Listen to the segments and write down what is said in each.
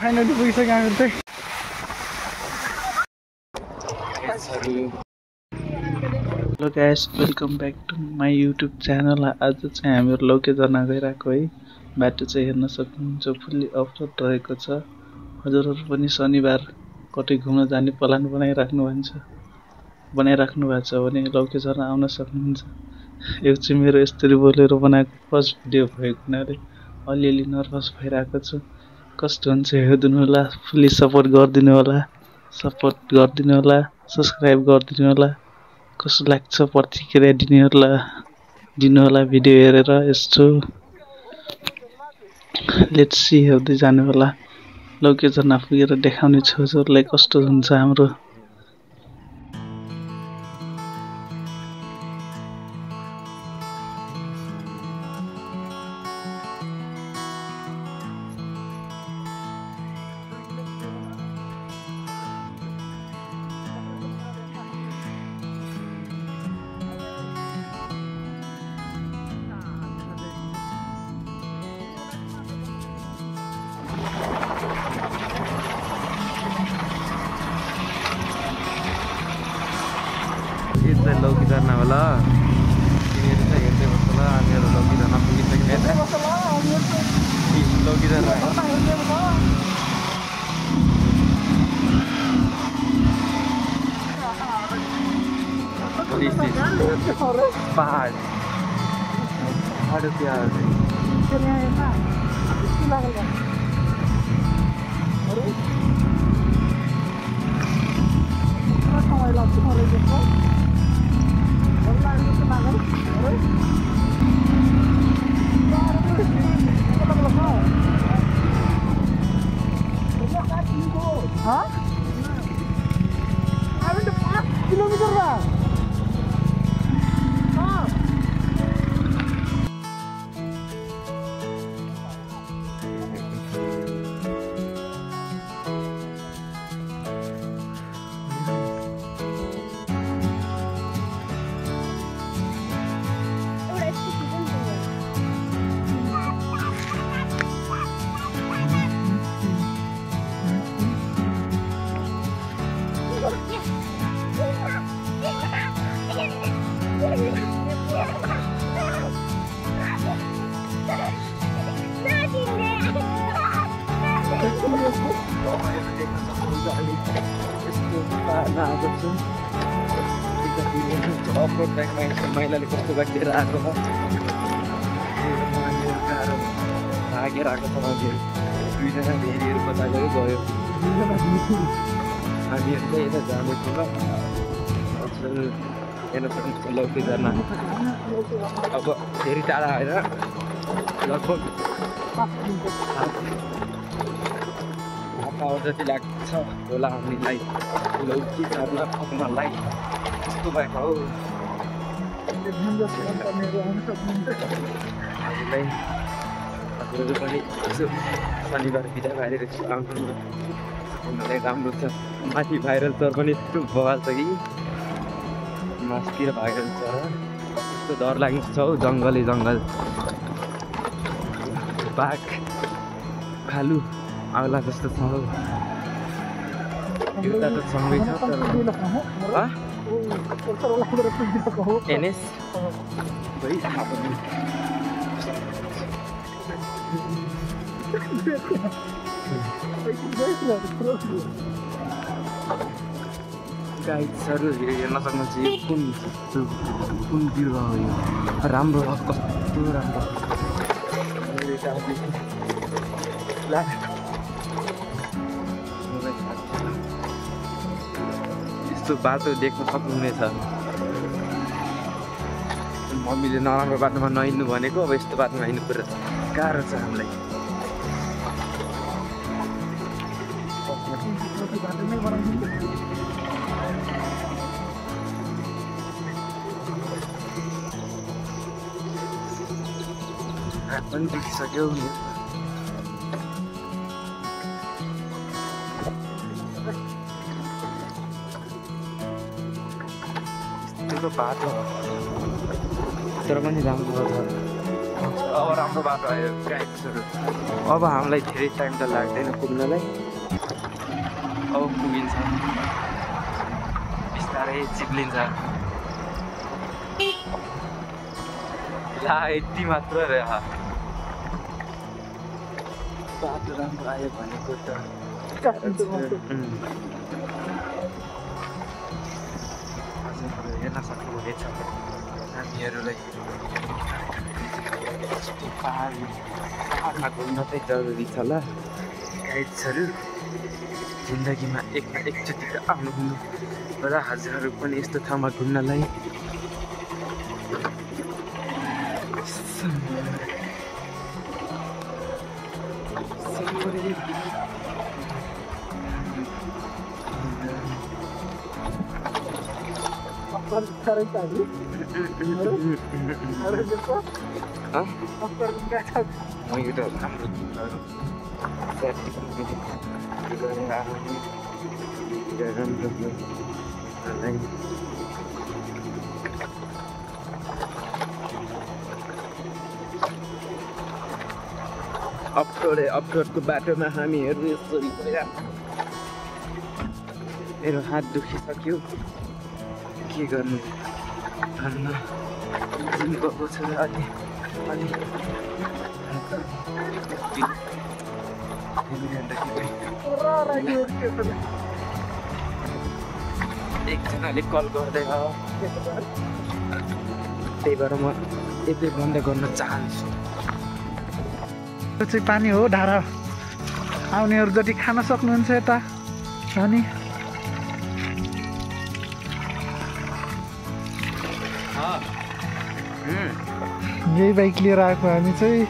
Finally पुगिसक्यो हामी चाहिँ। Hello guys, welcome back to my YouTube channel. आज चाहिँ हामीहरू लौकेजना गइरहेको है। बाटो चाहिँ हेर्न सक्नुहुन्छ, फुल्ली अफरोड रहेको छ। हजुरहरू पनि शनिबार कतै घुम्न जाने प्लान बनाइराख्नु भएको छ भने लौकेजना आउन सक्नुहुन्छ। यो चाहिँ मेरो यस्तरी बोलेर बनाएको फर्स्ट भिडियो भएको हुनाले अलिअलि नर्भस भइरहेको छु। कस्तो हुन्छ हेरिदिनु होला, फुल्ली सपोर्ट गरिदिनु होला, सब्सक्राइब गरिदिनु होला। कस्तो लाग्छ प्रतिक्रिया दिनु होला भिडियो हेरेर। यस्तो लेट्स सी हेर्दै जानु होला। लौकेजना पुगेर देखाउने छु हजुरलाई कस्तो हुन्छ हाम्रो। लौकीजना होला तिमीहरू चाहिँ हेर्दै बस्छ ल। हामीहरू लौकीजना पुगिसक्यो यता लौकीजना पहाड अफरोड ब्यागमा यसो महिलाले कस्तो बाँकिएर आएको छ, भागेर आएको छ मान्छेहरू। दुईजना भेरीहरू बचाएको गयो। हामीहरू चाहिँ यता जाँदैछौँ ल। हेर्न सक्नुहुन्छ लौकीजना अब धेरै टाढा होइन, लगभग हाफ जति लाग्छ होला हामीलाई लौकी चढ्न पुग्नलाई। यस्तो भएको हो हजुरहरू पनि यसो शनिबार बिदा भएर आउनु उनीहरूलाई राम्रो छ। माथि भाइरल चर पनि यस्तो बवाल छ कि मास्तिर भाइरल चर यस्तो डर लाग्ने छ हौ। जङ्गल बाघ भालु आउला जस्तो छ हौ। एउटा त सँगै छ तर एनएस गाइड्सहरू हेर्न सक्नुहुन्छ यो कुन बिरुवा हो। यो राम्रो कस्तो राम्रो यस्तो बाटो देख्न सक्नुहुनेछ। मम्मीले नराम्रो बाटोमा नहिँड्नु भनेको, अब यस्तो बाटोमा हिँड्नु पर्छ। गाह्रो छ हामीलाई। हात पनि दुखिसक्यो। यस्तोको बाटो तर पनि राम्रो छ। अब राम्रो बाटो आयो गाइड्सहरू। अब हामीलाई धेरै टाइम त लाग्दैन पुग्नलाई। अब पुगिन्छ, बिस्तारै चिप्लिन्छ। ला यति मात्र रह बाटो राम्रो आयो भनेको त हेर्न सक्नुहुनेछ हामीहरूलाई। पाहाडमा घुम्न चाहिँ जरुरी छ ल गाइड्सहरू। जिन्दगीमा एक न एकचोटि त आउनुहुनु र हजुरहरू पनि यस्तो ठाउँमा घुम्नलाई। अप्ठ्यारोको बाटोमा हामीहरू यसरी गएर मेरो हात दुखिसक्यो, के गर्नु भन्न गएको छ। अलि एकजनाले कल गर्दै हो, त्यही भएर म यतै बन्द गर्न चाहन्छु। यो चाहिँ पानी हो, धारा आउनेहरू जति खान सक्नुहुन्छ यता अनि यही बाइक लिएर आएको हामी चाहिँ।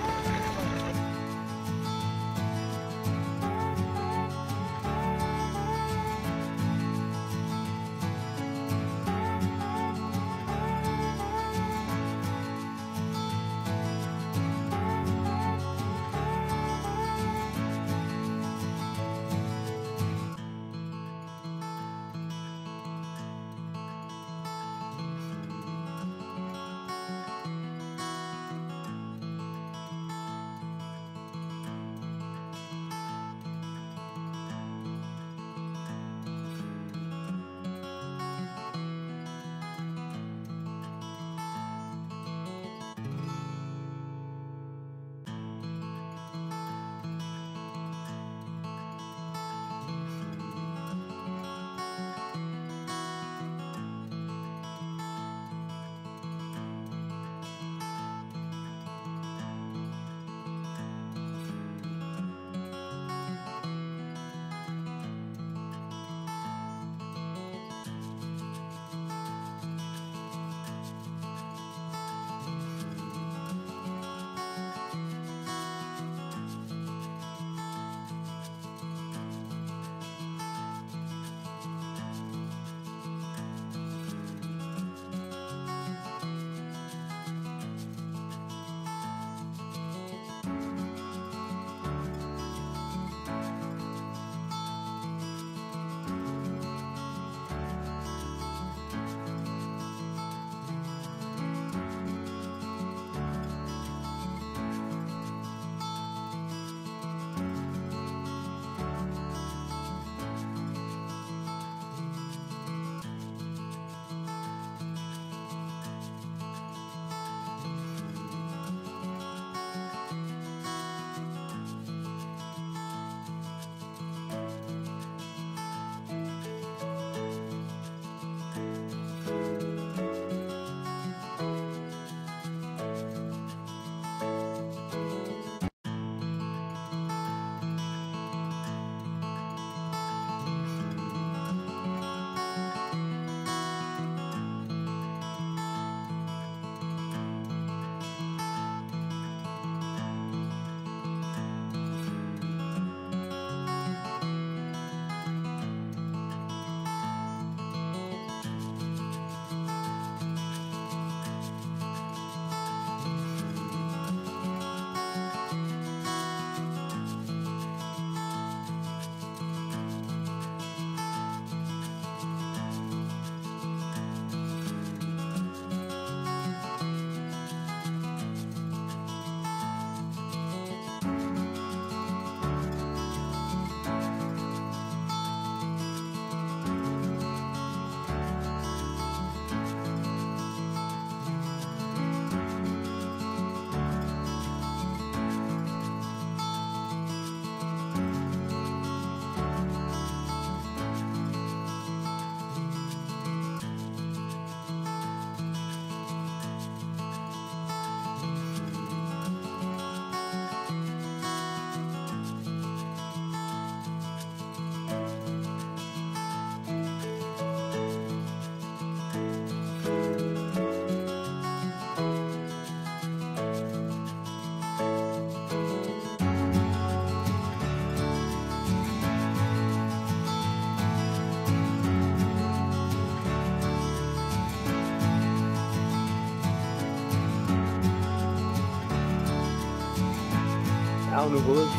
आउनुहोस्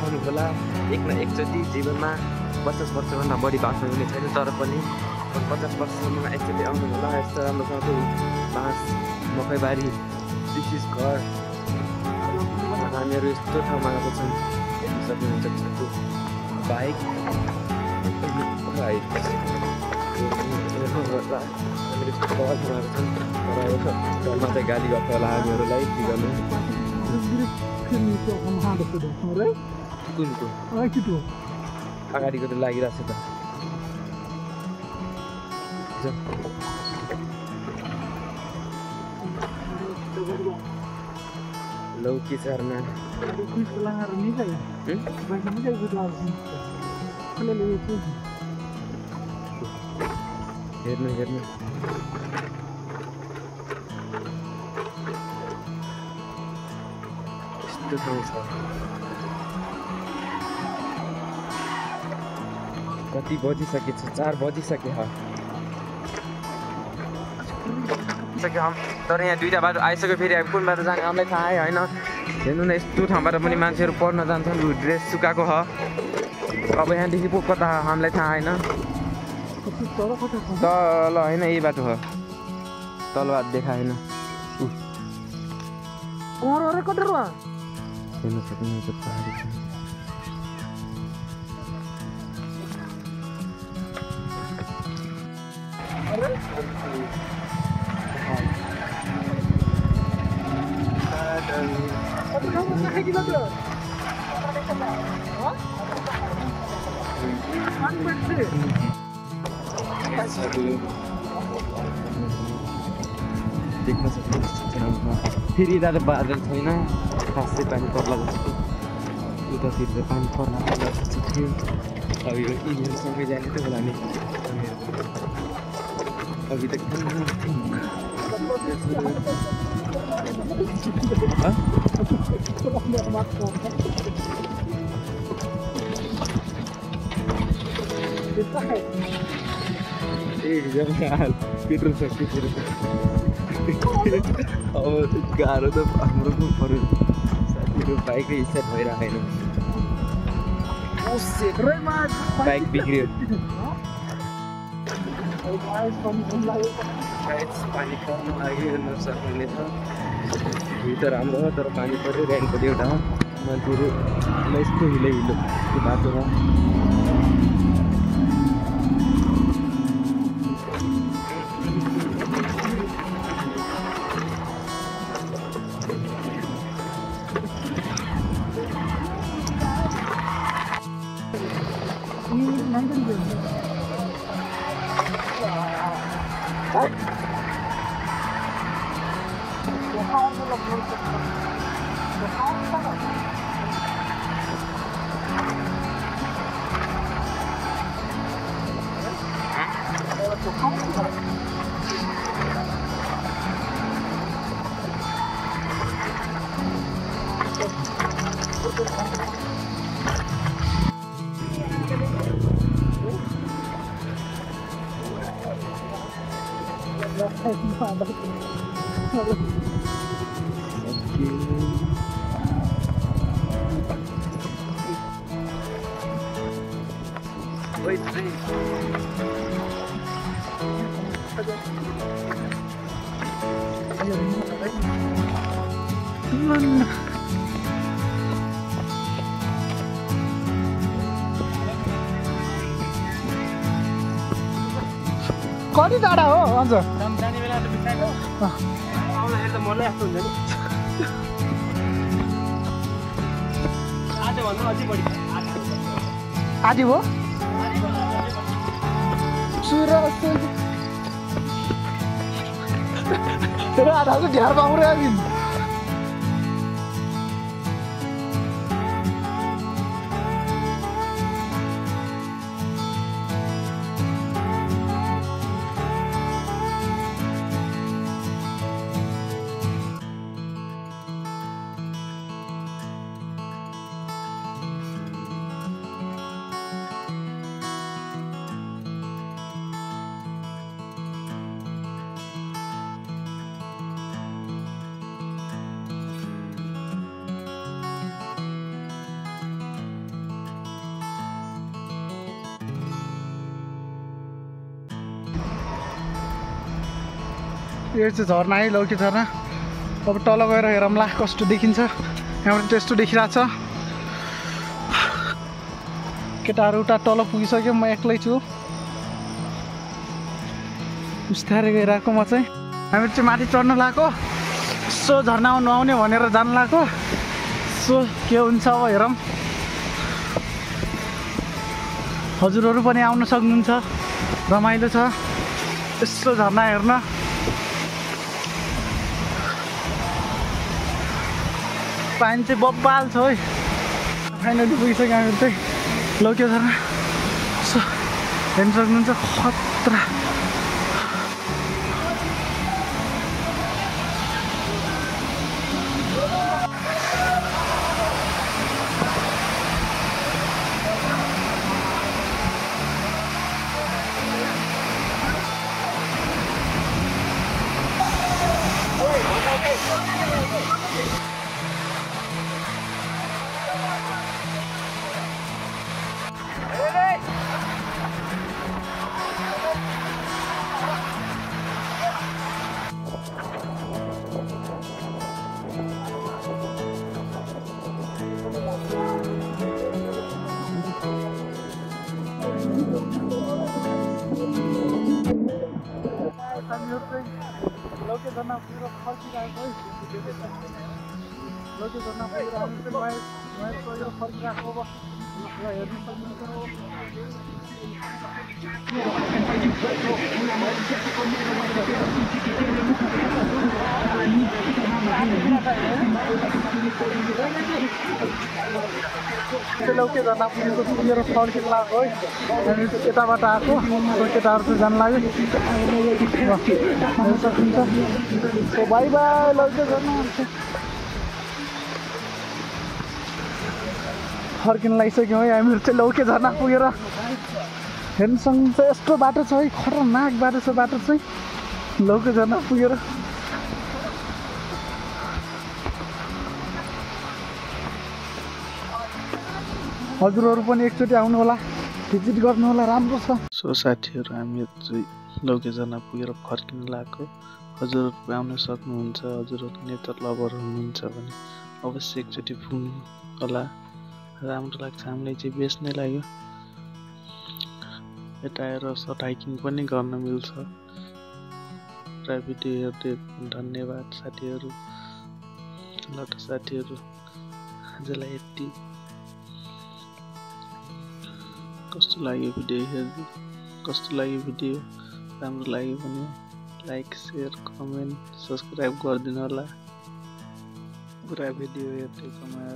आउनु होला एक न एकचोटि जीवनमा 50 वर्षभन्दा बढी बाँच्नु हुने छैन तर पनि 50 वर्षसम्म एकचोटि आउनु होला यस्तो राम्रोसँग बाँस मकैबारी चिसिस घर हामीहरू यस्तो ठाउँमा आएको छौँ हेर्नु सक्नुहुन्छ छोटो बाइक हामीले यस्तो बगानमा आएको छौँ तर घरमा चाहिँ गाली गर्छ होला हामीहरूलाई के गर्नु कुनको अगाडिको त लागिरहेको छ त लौकी चारमा हेर्नु हेर्नु यस्तो ठाउँ छ कति बजिसकेछ 4 बजिसके तर यहाँ दुईटा बाटो आइसक्यो फेरि कुन बाटो जाने हामीलाई थाहा होइन हेर्नु न यस्तो ठाउँबाट पनि मान्छेहरू पढ्न जान्छन् ड्रेस सुकाएको ह अब यहाँदेखि पो कता हामीलाई थाहा होइन तल होइन यही बाटो हो तल बाटो देखाएन हेर्न सक्नुहुन्छ पहाडी देख्न सक्नुहुन्छ फेरि यता बादल छैन खासै पानी पर्ला जस्तो उतातिर त पानी पर्ला जस्तो थियो अब यो यिनीहरूसँगै जाने त होला नि अघि त पेट्रोल सकिसकेर अब गाह्रो त हाम्रो पो पऱ्यो साथीहरू बाइकै स्टार्ट भइरहेको छैन बाइक बिग्रियो पानी पर्नु लागि हेर्न सक्नुहुनेछ भुइँ त राम्रो हो तर पानी पऱ्यो रेनको एउटा मान्छेहरू यस्तो हिलो हिलो त्यो बाटोमा कति टाढा हो अझ जाने बेला त बिस्तारै आउँदाखेरि त मलाई यस्तो हुन्छ नि आधीभन्दा अझै बढी आधी भयो आधा चाहिँ ढ्यार पाउँदै आयो यो चाहिँ झर्ना है, लौके झर्ना। अब तल गएर हेरौँला कस्तो देखिन्छ। यहाँबाट त्यस्तो देखिरहेको छ। केटाहरू उता तल पुगिसक्यो, म एक्लै छु। बिस्तारै गइरहेको म चाहिँ। हामी चाहिँ माथि चढ्न लागेको, यसो झर्ना नुहाउने भनेर जानु लागेको। यसो के हुन्छ अब हेरौँ। हजुरहरू पनि आउन सक्नुहुन्छ, रमाइलो छ यसो झर्ना हेर्न। पानी चाहिँ बब्बाल छ है। फाइनली पुगिसक्यो हामी चाहिँ लौके झर्ना। यसो हेर्न सक्नुहुन्छ, खतरा। लौके झर्ना पुगेर फर्किरहेको है। लौके झर्ना पुगेर हामी चाहिँ नयाँ पुगेर फर्किरहेको। अब हेर्नु सक्नुहुन्छ। लौके झर्ना पुगेर फर्किन लाग्यो है। हामी चाहिँ यताबाट आएको, केटाहरू चाहिँ जानु लाग्यो। हेर्न सक्नुहुन्छ। बाई बाई लौके झर्ना। फर्किन लागिसक्यौँ है हामीहरू चाहिँ लौके झर्ना पुगेर। हेर्न सक्नुहुन्छ यस्तो बाटो छ है, खतरनाक बाटो छ। बाटो चाहिँ लौके झर्ना पुगेर। हजुरहरू पनि एकचोटि आउनु होला, भिजिट गर्नु होला, राम्रो छ। सो साथीहरू, हामीहरू चाहिँ लौके झर्ना पुगेर फर्किन लागेको। हजुरहरू आउन सक्नुहुन्छ। हजुरहरू नेचर लभर हुनुहुन्छ भने अवश्य एकचोटि पुग्नु होला, राम्रो लाग्छ। हामीलाई चाहिँ बेस्ट नै लाग्यो। यता आएर सर्ट हाइकिङ पनि गर्न मिल्छ। र भिडियो हेर्दै धन्यवाद साथीहरू। ल त साथीहरू, आजलाई यति। कस्तो लाग्यो भिडियो हेर्नु, कस्तो लाग्यो भिडियो, राम्रो लाग्यो भने लाइक, सेयर, कमेन्ट, सब्सक्राइब गरिदिनु होला। पुरा भिडियो हेर्दैकोमा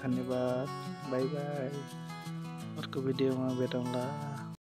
धन्यवाद। By by. अर्को भिडियोमा भेटौँला।